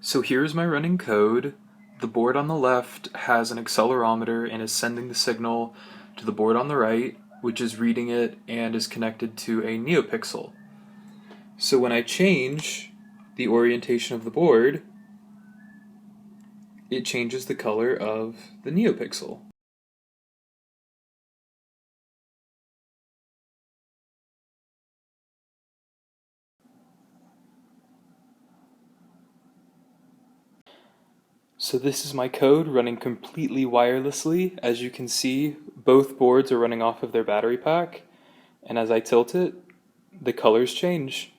So here's my running code. The board on the left has an accelerometer and is sending the signal to the board on the right, which is reading it and is connected to a neopixel. So when I change the orientation of the board, it changes the color of the neopixel. So this is my code running completely wirelessly. As you can see, both boards are running off of their battery pack, and as I tilt it, the colors change.